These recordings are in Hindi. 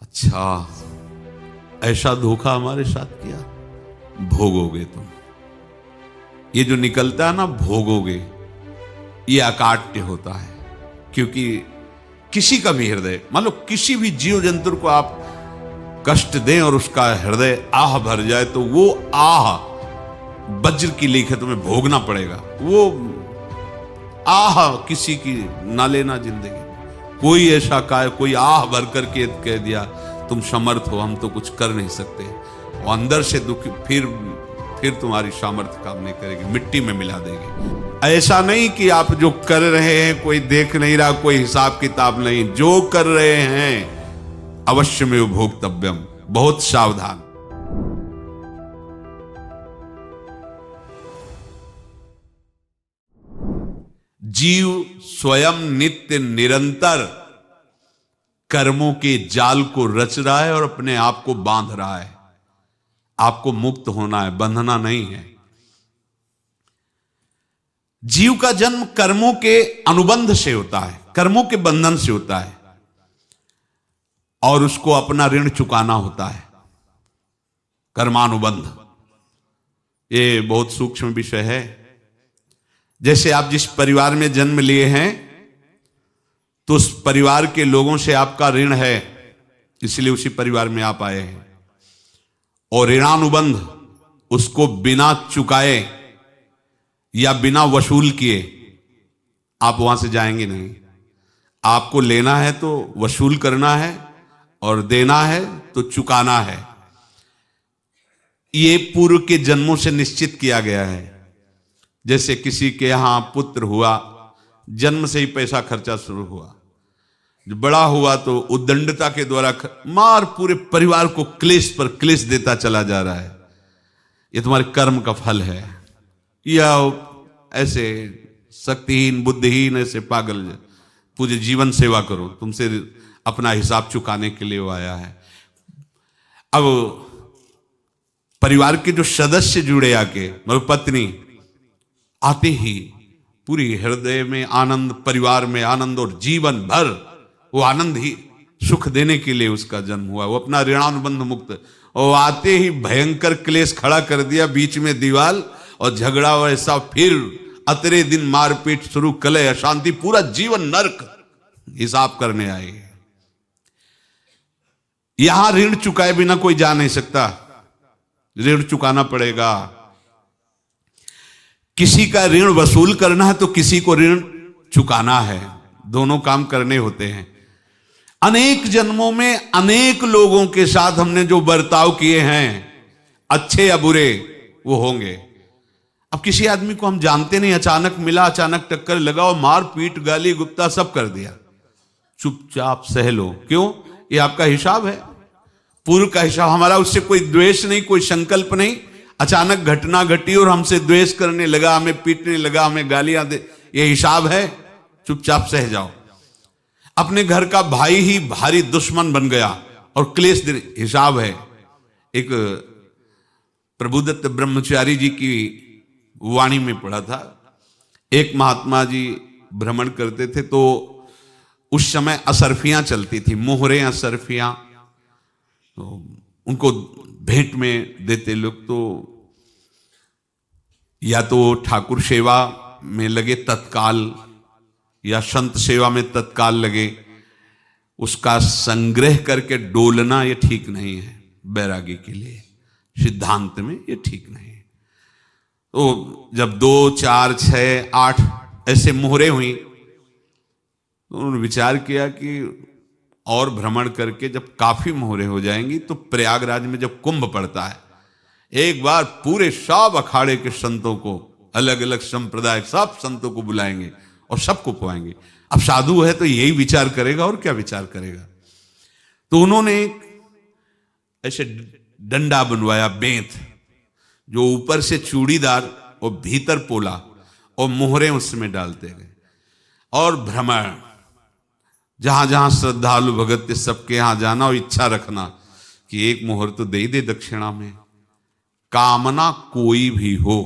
अच्छा, ऐसा धोखा हमारे साथ किया, भोगोगे तुम। ये जो निकलता है ना, भोगोगे, ये अकाट्य होता है। क्योंकि किसी का भी हृदय, मान लो किसी भी जीव जंतु को आप कष्ट दें और उसका हृदय आह भर जाए, तो वो आह वज्र की लीक है, तुम्हें भोगना पड़ेगा। वो आह किसी की ना लेना जिंदगी। कोई ऐसा कोई आह भर करके कह दिया तुम समर्थ हो, हम तो कुछ कर नहीं सकते, और अंदर से दुखी, फिर तुम्हारी सामर्थ्य काम नहीं करेगी, मिट्टी में मिला देगी। ऐसा नहीं कि आप जो कर रहे हैं कोई देख नहीं रहा, कोई हिसाब किताब नहीं, जो कर रहे हैं अवश्य में भोक्तव्यम, बहुत सावधान। जीव स्वयं नित्य निरंतर कर्मों के जाल को रच रहा है और अपने आप को बांध रहा है। आपको मुक्त होना है, बंधना नहीं है। जीव का जन्म कर्मों के अनुबंध से होता है, कर्मों के बंधन से होता है, और उसको अपना ऋण चुकाना होता है। कर्मानुबंध ये बहुत सूक्ष्म विषय है। जैसे आप जिस परिवार में जन्म लिए हैं, तो उस परिवार के लोगों से आपका ऋण है, इसलिए उसी परिवार में आप आए हैं। और ऋणानुबंध, उसको बिना चुकाए या बिना वसूल किए आप वहां से जाएंगे नहीं। आपको लेना है तो वसूल करना है, और देना है तो चुकाना है। ये पूर्व के जन्मों से निश्चित किया गया है। जैसे किसी के यहां पुत्र हुआ, जन्म से ही पैसा खर्चा शुरू हुआ, जो बड़ा हुआ तो उद्दंडता के द्वारा मार पूरे परिवार को क्लेश पर क्लेश देता चला जा रहा है। ये तुम्हारे कर्म का फल है। या ऐसे शक्तिहीन बुद्धिहीन ऐसे पागल पूरे जीवन सेवा करो, तुमसे अपना हिसाब चुकाने के लिए वो आया है। अब परिवार के जो सदस्य जुड़े आके, मतलब पत्नी आते ही पूरी हृदय में आनंद, परिवार में आनंद, और जीवन भर वो आनंद ही सुख देने के लिए उसका जन्म हुआ। वो अपना ऋणानुबंध मुक्त, और आते ही भयंकर क्लेश खड़ा कर दिया, बीच में दीवार और झगड़ा वैसा, फिर अतरे दिन मारपीट शुरू, कलह अशांति, पूरा जीवन नरक हिसाब करने आए। यहां ऋण चुकाए बिना कोई जा नहीं सकता, ऋण चुकाना पड़ेगा। किसी का ऋण वसूल करना है तो किसी को ऋण चुकाना है, दोनों काम करने होते हैं। अनेक जन्मों में अनेक लोगों के साथ हमने जो बर्ताव किए हैं, अच्छे या बुरे, वो होंगे। अब किसी आदमी को हम जानते नहीं, अचानक मिला, अचानक टक्कर लगा और मार पीट गाली गुप्ता सब कर दिया, चुपचाप सह लो। क्यों? ये आपका हिसाब है, पूर्व का हिसाब। हमारा उससे कोई द्वेष नहीं, कोई संकल्प नहीं। अचानक घटना घटी और हमसे द्वेष करने लगा, हमें पीटने लगा, हमें गालियां दे, ये हिसाब है, चुपचाप सह जाओ। अपने घर का भाई ही भारी दुश्मन बन गया और क्लेश दे, हिसाब है। एक प्रभुदत्त ब्रह्मचारी जी की वाणी में पढ़ा था, एक महात्मा जी भ्रमण करते थे, तो उस समय असरफियां चलती थी, मोहरे असरफियां, तो उनको भेंट में देते लोग। तो या तो ठाकुर सेवा में लगे तत्काल, या संत सेवा में तत्काल लगे, उसका संग्रह करके डोलना ये ठीक नहीं है। बैरागी के लिए सिद्धांत में ये ठीक नहीं है। तो जब 2, 4, 6, 8 ऐसे मोहरे हुई, तो उन्होंने विचार किया कि और भ्रमण करके जब काफी मोहरे हो जाएंगी तो प्रयागराज में जब कुंभ पड़ता है, एक बार पूरे सब अखाड़े के संतों को, अलग अलग संप्रदाय सब संतों को बुलाएंगे और सबको पवाएंगे। अब साधु है तो यही विचार करेगा, और क्या विचार करेगा। तो उन्होंने ऐसे डंडा बनवाया, बेंत, जो ऊपर से चूड़ीदार और भीतर पोला, और मोहरे उसमें डालते गए। और भ्रमण, जहां जहां श्रद्धालु भगत थे सबके यहां जाना, और इच्छा रखना कि एक मोहर तो दे दे दक्षिणा में। कामना कोई भी हो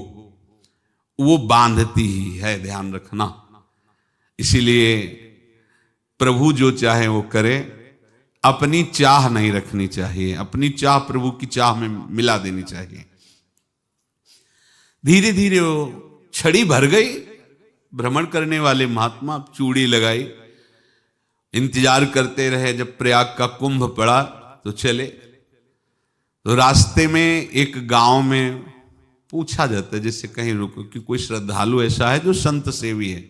वो बांधती ही है, ध्यान रखना। इसीलिए प्रभु जो चाहे वो करे, अपनी चाह नहीं रखनी चाहिए, अपनी चाह प्रभु की चाह में मिला देनी चाहिए। धीरे धीरे वो छड़ी भर गई। भ्रमण करने वाले महात्मा चूड़ी लगाई, इंतजार करते रहे। जब प्रयाग का कुंभ पड़ा तो चले। तो रास्ते में एक गांव में पूछा जाता है, जैसे कहीं रुको कि कोई श्रद्धालु ऐसा है जो संत सेवी है।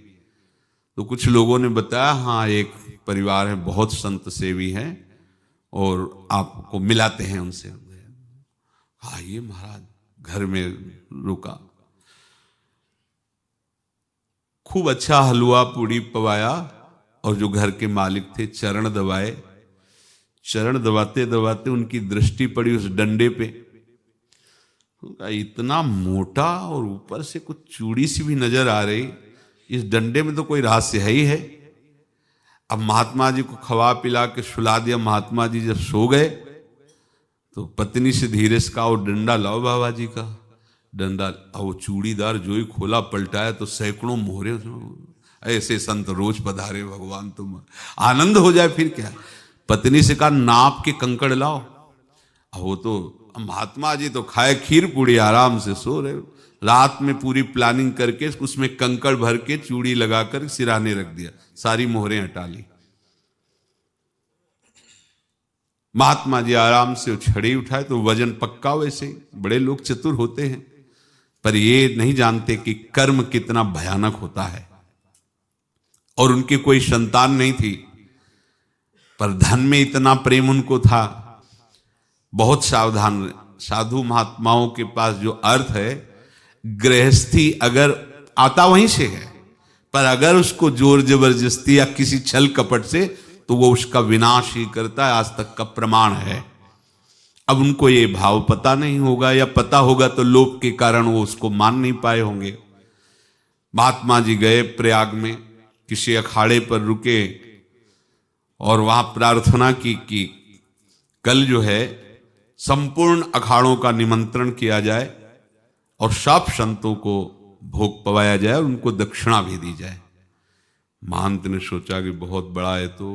तो कुछ लोगों ने बताया, हाँ एक परिवार है बहुत संत सेवी है और आपको मिलाते हैं उनसे। आइए महाराज, घर में रुका। खूब अच्छा हलवा पूड़ी पवाया और जो घर के मालिक थे चरण दबाए। चरण दबाते दबाते उनकी दृष्टि पड़ी उस डंडे पे। इतना मोटा और ऊपर से कुछ चूड़ी सी भी नजर आ रही, इस डंडे में तो कोई रहस्य है ही है। अब महात्मा जी को खवा पिला के सुला दिया। महात्मा जी जब सो गए तो पत्नी से धीरे से कहा, वो डंडा लाओ बाबा जी का डंडा। वो चूड़ीदार जो ही खोला पलटाया तो सैकड़ों मोहरे। ऐसे संत रोज पधारे भगवान, तुम आनंद हो जाए फिर क्या। पत्नी से कहा, नाप के कंकड़ लाओ। वो तो महात्मा जी तो खाए खीर पूड़ी, आराम से सो रहे। रात में पूरी प्लानिंग करके उसमें कंकड़ भर के चूड़ी लगाकर सिराने रख दिया, सारी मोहरें हटा ली। महात्मा जी आराम से छड़ी उठाए तो वजन पक्का। वैसे बड़े लोग चतुर होते हैं, पर ये नहीं जानते कि कर्म कितना भयानक होता है। और उनकी कोई संतान नहीं थी, पर धन में इतना प्रेम उनको था। बहुत सावधान। साधु महात्माओं के पास जो अर्थ है, गृहस्थी अगर आता वहीं से है, पर अगर उसको जोर जबरदस्ती या किसी छल कपट से, तो वो उसका विनाश ही करता है। आज तक का प्रमाण है। अब उनको ये भाव पता नहीं होगा, या पता होगा तो लोभ के कारण वो उसको मान नहीं पाए होंगे। महात्मा जी गए प्रयाग में, किसी अखाड़े पर रुके और वहां प्रार्थना की कि कल जो है संपूर्ण अखाड़ों का निमंत्रण किया जाए और सब संतों को भोग पवाया जाए और उनको दक्षिणा भी दी जाए। महंत ने सोचा कि बहुत बड़ा है तो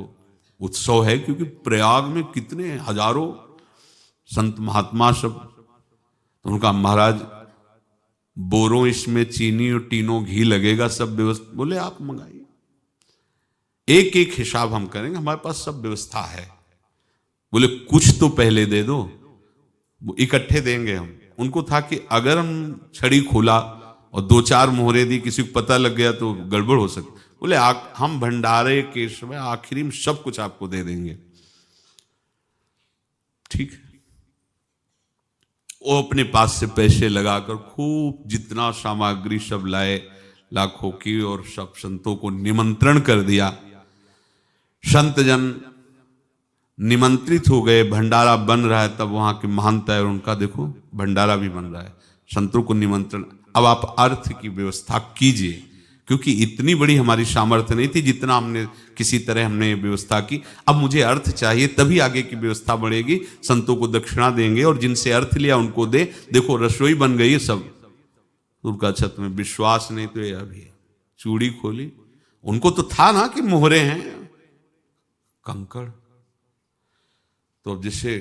उत्सव है, क्योंकि प्रयाग में कितने हजारों संत महात्मा सब। तो उनका महाराज बोरों इसमें चीनी और टीनों घी लगेगा, सब व्यवस्था। बोले आप मंगाइए, एक एक हिसाब हम करेंगे, हमारे पास सब व्यवस्था है। बोले कुछ तो पहले दे दो, वो इकट्ठे देंगे हम। उनको था कि अगर हम छड़ी खोला और दो चार मोहरे दी, किसी को पता लग गया तो गड़बड़ हो सकती। बोले हम भंडारे के समय आखिरी में सब कुछ आपको दे देंगे। ठीक है। वो अपने पास से पैसे लगाकर खूब जितना सामग्री सब लाए, लाखों की, और सब संतों को निमंत्रण कर दिया। संत जन निमंत्रित हो गए, भंडारा बन रहा है। तब वहां के महंत है और उनका देखो भंडारा भी बन रहा है, संतों को निमंत्रण। अब आप अर्थ की व्यवस्था कीजिए, क्योंकि इतनी बड़ी हमारी सामर्थ्य नहीं थी जितना हमने किसी तरह हमने व्यवस्था की। अब मुझे अर्थ चाहिए, तभी आगे की व्यवस्था बढ़ेगी। संतों को दक्षिणा देंगे और जिनसे अर्थ लिया उनको दे। देखो रसोई बन गई है सब। उनका छत में विश्वास नहीं तो ये अभी चूड़ी खोली। उनको तो था ना कि मोहरे हैं, कंकड़। तो जैसे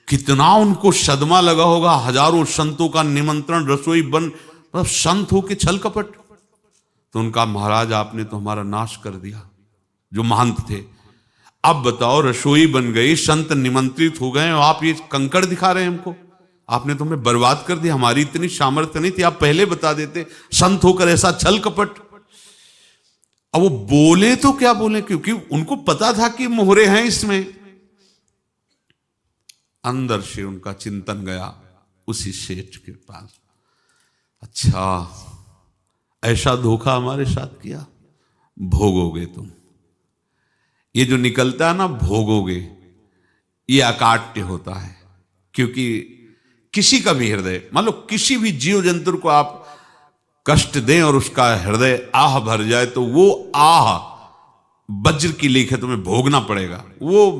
कितना उनको सदमा लगा होगा। हजारों संतों का निमंत्रण, रसोई बन, मतलब संत हो के छल कपट। तो उनका महाराज आपने तो हमारा नाश कर दिया, जो महंत थे। अब बताओ रसोई बन गई, संत निमंत्रित हो गए और आप ये कंकड़ दिखा रहे हैं हमको। आपने तो हमें बर्बाद कर दिया। हमारी इतनी सामर्थ्य नहीं थी, आप पहले बता देते। संत होकर ऐसा छल कपट। अब वो बोले तो क्या बोले, क्योंकि उनको पता था कि मोहरे हैं इसमें। अंदर से उनका चिंतन गया उसी सेठ के पास, अच्छा ऐसा धोखा हमारे साथ किया, भोगोगे तुम। ये जो निकलता है ना भोगोगे, ये अकाट्य होता है। क्योंकि किसी का भी हृदय, मान लो किसी भी जीव जंतु को आप कष्ट दें और उसका हृदय आह भर जाए, तो वो आह वज्र की लेख है, तुम्हें भोगना पड़ेगा। वो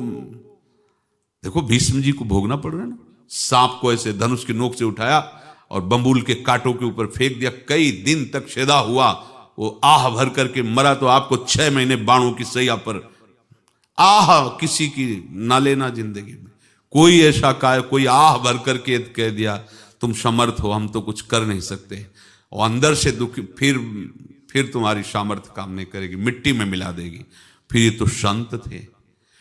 देखो भीष्म जी को भोगना पड़ रहा है ना। सांप को ऐसे धनुष की नोक से उठाया और बंबूल के कांटों के ऊपर फेंक दिया, कई दिन तक शेदा हुआ, वो आह भर करके मरा। तो आपको 6 महीने बाणों की सैया पर आह किसी की ना लेना जिंदगी में। कोई ऐसा कोई आह भर करके कह दिया तुम समर्थ हो, हम तो कुछ कर नहीं सकते, और अंदर से दुखी, फिर तुम्हारी सामर्थ्य काम नहीं करेगी, मिट्टी में मिला देगी। फिर ये तो संत थे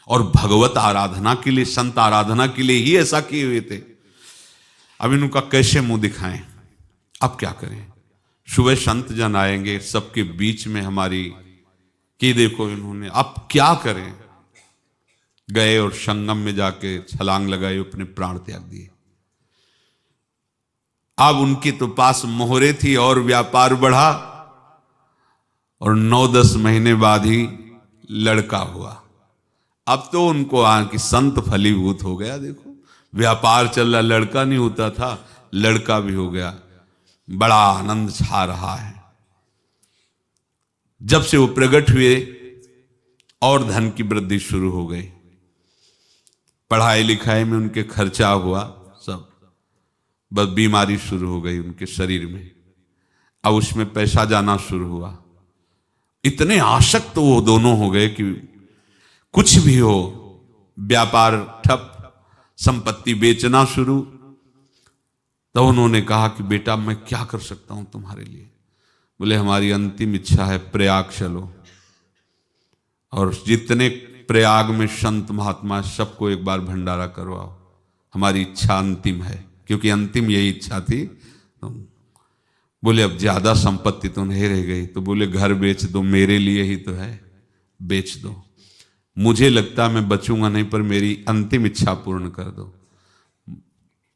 और भगवत आराधना के लिए, संत आराधना के लिए ही ऐसा किए हुए थे। अब इनका कैसे मुंह दिखाएं, अब क्या करें। सुबह संत जन आएंगे, सबके बीच में हमारी कि देखो इन्होंने, अब क्या करें। गए और संगम में जाके छलांग लगाई, अपने प्राण त्याग दिए। अब उनके तो पास मोहरे थी और व्यापार बढ़ा, और 9-10 महीने बाद ही लड़का हुआ। अब तो उनको कि संत फलीभूत हो गया। देखो व्यापार चल रहा, लड़का नहीं होता था, लड़का भी हो गया। बड़ा आनंद छा रहा है। जब से वो प्रकट हुए और धन की वृद्धि शुरू हो गई, पढ़ाई लिखाई में उनके खर्चा हुआ सब, बस बीमारी शुरू हो गई उनके शरीर में। अब उसमें पैसा जाना शुरू हुआ। इतने आसक्त तो वो दोनों हो गए कि कुछ भी हो, व्यापार ठप, संपत्ति बेचना शुरू। तो उन्होंने कहा कि बेटा मैं क्या कर सकता हूं तुम्हारे लिए। बोले हमारी अंतिम इच्छा है प्रयाग चलो, और जितने प्रयाग में संत महात्मा सबको एक बार भंडारा करवाओ, हमारी इच्छा अंतिम है। क्योंकि अंतिम यही इच्छा थी। तो बोले अब ज्यादा संपत्ति तो नहीं रह गई। तो बोले घर बेच दो, मेरे लिए ही तो है, बेच दो। मुझे लगता मैं बचूंगा नहीं, पर मेरी अंतिम इच्छा पूर्ण कर दो।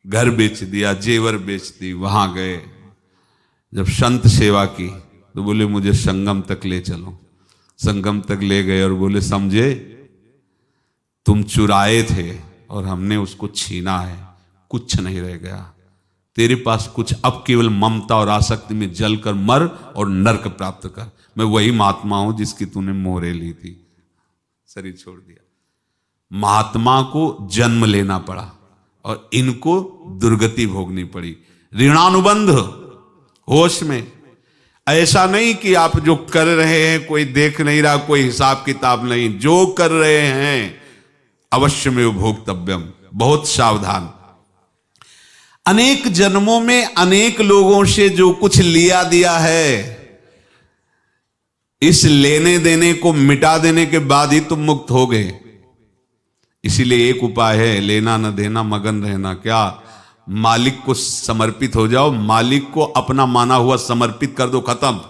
घर बेच दिया, जेवर बेच दी। वहां गए, जब संत सेवा की तो बोले मुझे संगम तक ले चलो। संगम तक ले गए और बोले समझे तुम चुराए थे और हमने उसको छीना है, कुछ नहीं रह गया तेरे पास कुछ, अब केवल ममता और आसक्ति में जलकर मर और नरक प्राप्त कर। मैं वही महात्मा हूं जिसकी तूने मोहरे ली थी, शरीर छोड़ दिया। महात्मा को जन्म लेना पड़ा और इनको दुर्गति भोगनी पड़ी। ऋणानुबंध होश में, ऐसा नहीं कि आप जो कर रहे हैं कोई देख नहीं रहा, कोई हिसाब किताब नहीं, जो कर रहे हैं अवश्य में भोक्तव्यम, बहुत सावधान। अनेक जन्मों में अनेक लोगों से जो कुछ लिया दिया है, इस लेने देने को मिटा देने के बाद ही तुम मुक्त हो गए। इसीलिए एक उपाय है, लेना न देना मगन रहना। क्या? मालिक को समर्पित हो जाओ, मालिक को अपना माना हुआ समर्पित कर दो, खत्म।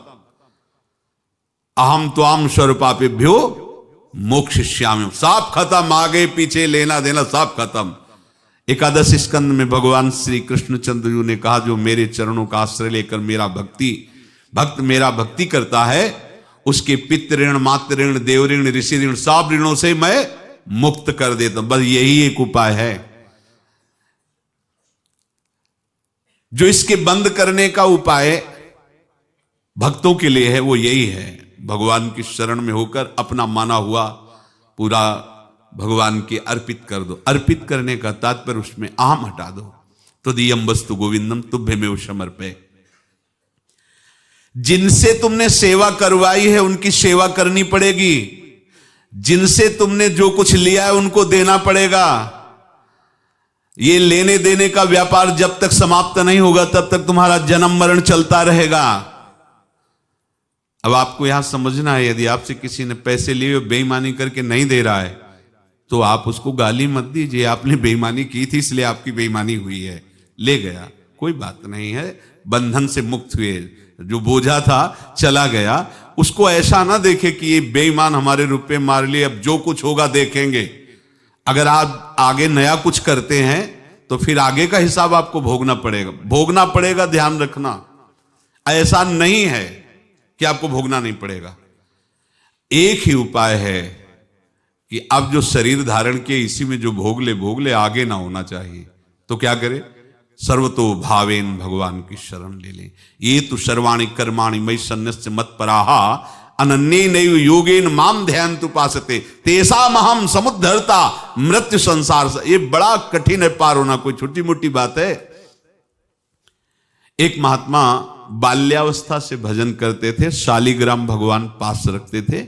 अहम त्वाम स्वरूपापेभ्यो मोक्षयिष्यामि, सब खत्म। आगे पीछे लेना देना सब खत्म। एकादश स्कंद में भगवान श्री कृष्णचंद्र जी ने कहा जो मेरे चरणों का आश्रय लेकर भक्त मेरा भक्ति करता है, उसके पितृ ऋण, मातृ ऋण, देव ऋण, ऋषि ऋण, सब ऋणों से मैं मुक्त कर देता हूं। बस यही एक उपाय है जो इसके बंद करने का उपाय भक्तों के लिए है, वो यही है, भगवान की शरण में होकर अपना माना हुआ पूरा भगवान के अर्पित कर दो। अर्पित करने का तात्पर्य उसमें अहम हटा दो। तो दियम वस्तु गोविंदम तुभ्यमेव समर्पये। जिनसे तुमने सेवा करवाई है उनकी सेवा करनी पड़ेगी, जिनसे तुमने जो कुछ लिया है उनको देना पड़ेगा। ये लेने देने का व्यापार जब तक समाप्त नहीं होगा तब तक तुम्हारा जन्म मरण चलता रहेगा। अब आपको यहां समझना है, यदि आपसे किसी ने पैसे लिए बेईमानी करके नहीं दे रहा है तो आप उसको गाली मत दीजिए, आपने बेईमानी की थी इसलिए आपकी बेईमानी हुई है, ले गया, कोई बात नहीं है, बंधन से मुक्त हुए, जो बोझा था चला गया। उसको ऐसा ना देखे कि ये बेईमान हमारे रुपए मार लिए, अब जो कुछ होगा देखेंगे। अगर आप आगे नया कुछ करते हैं तो फिर आगे का हिसाब आपको भोगना पड़ेगा, ध्यान रखना। ऐसा नहीं है कि आपको भोगना नहीं पड़ेगा। एक ही उपाय है कि अब जो शरीर धारण किए इसी में जो भोग ले, आगे ना होना चाहिए। तो क्या करे? सर्वतो भावेन भगवान की शरण ले ले। ये तो सर्वाणि कर्माणि मयि सन्न्यस्य मत्पराः अनन्येनैव योगेन माम ध्यायन्तु उपासते तेषामहं समुद्धर्ता मृत्यु संसार से। ये बड़ा कठिन है पार होना, कोई छोटी मोटी बात है। एक महात्मा बाल्यावस्था से भजन करते थे, शालिग्राम भगवान पास रखते थे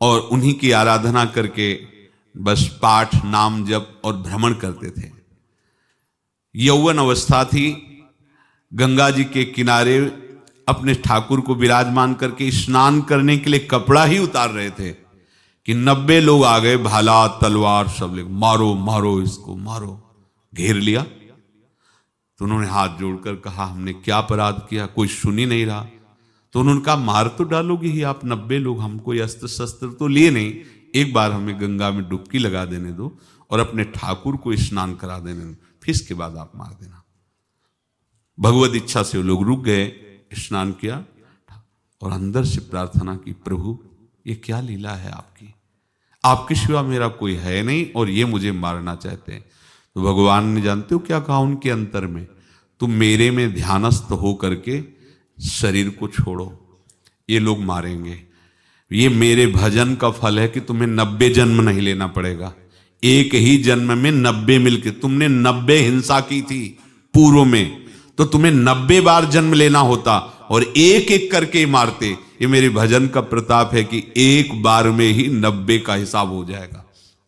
और उन्हीं की आराधना करके बस पाठ नाम जप और भ्रमण करते थे। यौवन अवस्था थी, गंगा जी के किनारे अपने ठाकुर को विराजमान करके स्नान करने के लिए कपड़ा ही उतार रहे थे कि 90 लोग आ गए, भाला तलवार सब ले, मारो मारो इसको मारो, घेर लिया। तो उन्होंने हाथ जोड़कर कहा हमने क्या अपराध किया, कोई सुन ही नहीं रहा। तो उन्होंने कहा मार तो डालोगे ही आप 90 लोग, हम कोई अस्त्र शस्त्र तो लिए नहीं, एक बार हमें गंगा में डुबकी लगा देने दो और अपने ठाकुर को स्नान करा देने दो, फिर इसके बाद आप मार देना। भगवत इच्छा से वो लोग रुक गए, स्नान किया और अंदर से प्रार्थना की, प्रभु ये क्या लीला है आपकी, आपके सिवा मेरा कोई है नहीं और ये मुझे मारना चाहते हैं। तो भगवान ने जानते हो क्या कहा उनके अंतर में, तुम मेरे में ध्यानस्थ हो करके शरीर को छोड़ो, ये लोग मारेंगे, ये मेरे भजन का फल है कि तुम्हें 90 जन्म नहीं लेना पड़ेगा, एक ही जन्म में 90 मिलके, तुमने 90 हिंसा की थी पूर्व में, तो तुम्हें 90 बार जन्म लेना होता और एक एक करके मारते। ये मेरे भजन का प्रताप है कि एक बार में ही 90 का हिसाब हो जाएगा।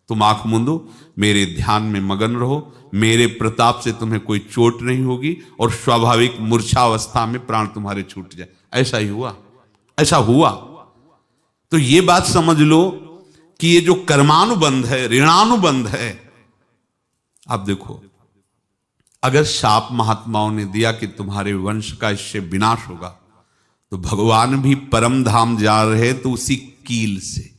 तुम आंख मूंदो, मेरे ध्यान में मगन रहो, मेरे प्रताप से तुम्हें कोई चोट नहीं होगी और स्वाभाविक मूर्छावस्था में प्राण तुम्हारे छूट जाए। ऐसा ही हुआ, ऐसा हुआ। तो ये बात समझ लो कि ये जो कर्मानुबंध है, ऋणानुबंध है। अब देखो, अगर शाप महात्माओं ने दिया कि तुम्हारे वंश का इससे विनाश होगा, तो भगवान भी परम धाम जा रहे तो उसी कील से,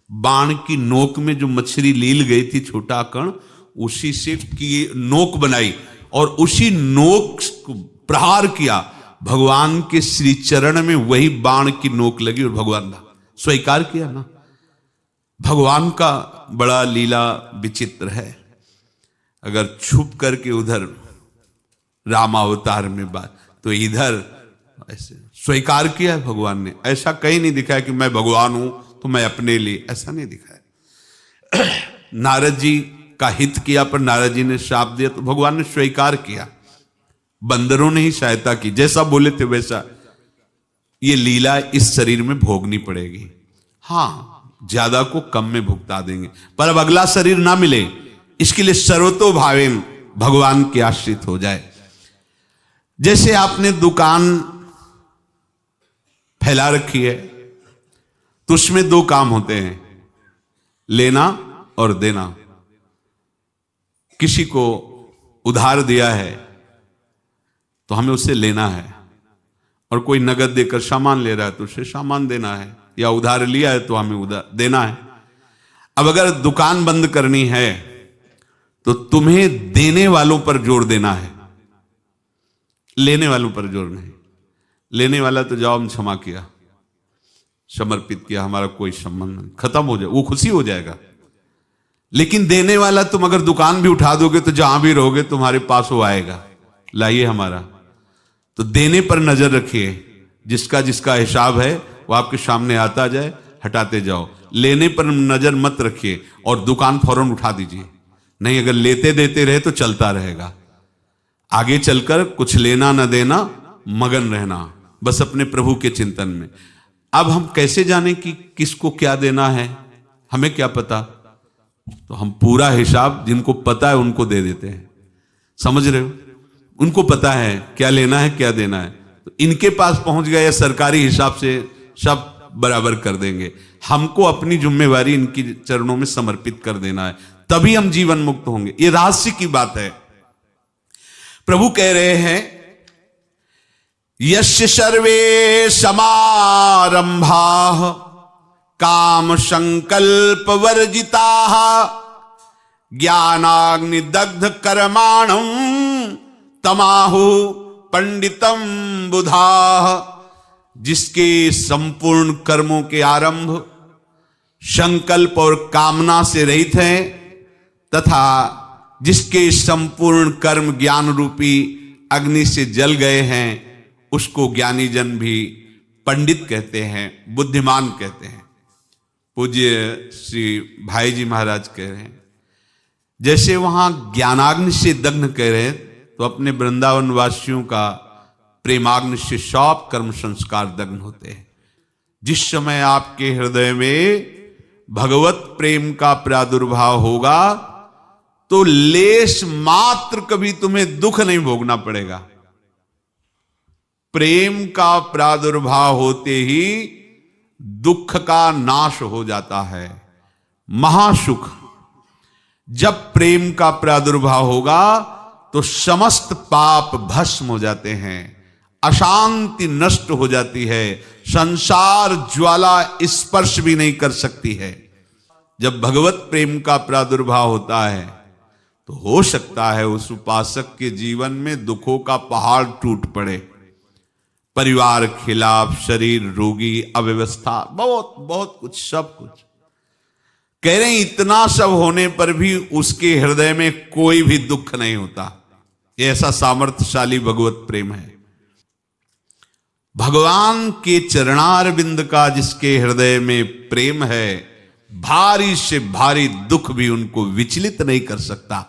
बाण की नोक में जो मछली लील गई थी छोटा कण, उसी से की नोक बनाई और उसी नोक को प्रहार किया, भगवान के श्री चरण में वही बाण की नोक लगी और भगवान ने स्वीकार किया ना। भगवान का बड़ा लीला विचित्र है। अगर छुप करके उधर रामावतार में बात, तो इधर ऐसे स्वीकार किया है भगवान ने। ऐसा कहीं नहीं दिखाया कि मैं भगवान हूं तो मैं अपने लिए, ऐसा नहीं दिखाया। नारद जी का हित किया पर नारद जी ने श्राप दिया तो भगवान ने स्वीकार किया। बंदरों ने ही सहायता की, जैसा बोले थे वैसा। ये लीला इस शरीर में भोगनी पड़ेगी। हाँ, ज्यादा को कम में भुगता देंगे, पर अब अगला शरीर ना मिले, इसके लिए सर्वतो भावेन भगवान के आश्रित हो जाए। जैसे आपने दुकान फैला रखी है तो उसमें दो काम होते हैं, लेना और देना। किसी को उधार दिया है तो हमें उससे लेना है, और कोई नगद देकर सामान ले रहा है तो उससे सामान देना है, या उधार लिया है तो हमें उधार देना है। अब अगर दुकान बंद करनी है तो तुम्हें देने वालों पर जोर देना है, लेने वालों पर जोर नहीं। लेने वाला तो जाओ हम क्षमा किया, समर्पित किया, हमारा कोई संबंध नहीं, खत्म हो जाए, वो खुशी हो जाएगा। लेकिन देने वाला तुम अगर दुकान भी उठा दोगे तो जहां भी रहोगे तुम्हारे पास वो आएगा, लाइए हमारा। तो देने पर नजर रखिए, जिसका जिसका हिसाब है वो आपके सामने आता जाए, हटाते जाओ। लेने पर नजर मत रखिए और दुकान फौरन उठा दीजिए, नहीं अगर लेते देते रहे तो चलता रहेगा। आगे चलकर कुछ लेना न देना, मगन रहना बस अपने प्रभु के चिंतन में। अब हम कैसे जाने कि किसको क्या देना है, हमें क्या पता? तो हम पूरा हिसाब जिनको पता है उनको दे देते हैं, समझ रहे हो? उनको पता है क्या लेना है क्या देना है, तो इनके पास पहुंच गए या सरकारी हिसाब से सब बराबर कर देंगे। हमको अपनी जिम्मेवारी इनकी चरणों में समर्पित कर देना है, तभी हम जीवन मुक्त होंगे। ये रहस्य की बात है। प्रभु कह रहे हैं, यस्य सर्वे समारंभाः काम संकल्प वर्जिताः ज्ञानाग्नि दग्ध कर्माणं तमाहु पंडितम बुधाः। जिसके संपूर्ण कर्मों के आरंभ संकल्प और कामना से रहित हैं, तथा जिसके संपूर्ण कर्म ज्ञान रूपी अग्नि से जल गए हैं, उसको ज्ञानी जन भी पंडित कहते हैं, बुद्धिमान कहते हैं। पूज्य श्री भाई जी महाराज कह रहे हैं, जैसे वहां ज्ञानाग्नि से दग्न कह रहे हैं, तो अपने वृंदावन वासियों का प्रेमाग्नि से सब कर्म संस्कार दग्न होते हैं। जिस समय आपके हृदय में भगवत प्रेम का प्रादुर्भाव होगा तो लेश मात्र कभी तुम्हें दुख नहीं भोगना पड़ेगा। प्रेम का प्रादुर्भाव होते ही दुख का नाश हो जाता है, महासुख। जब प्रेम का प्रादुर्भाव होगा तो समस्त पाप भस्म हो जाते हैं, अशांति नष्ट हो जाती है, संसार ज्वाला स्पर्श भी नहीं कर सकती है। जब भगवत प्रेम का प्रादुर्भाव होता है तो हो सकता है उस उपासक के जीवन में दुखों का पहाड़ टूट पड़े, परिवार खिलाफ, शरीर रोगी, अव्यवस्था, बहुत बहुत कुछ, सब कुछ। कह रहे हैं इतना सब होने पर भी उसके हृदय में कोई भी दुख नहीं होता। ये ऐसा सामर्थ्यशाली भगवत प्रेम है। भगवान के चरणारविंद का जिसके हृदय में प्रेम है, भारी से भारी दुख भी उनको विचलित नहीं कर सकता।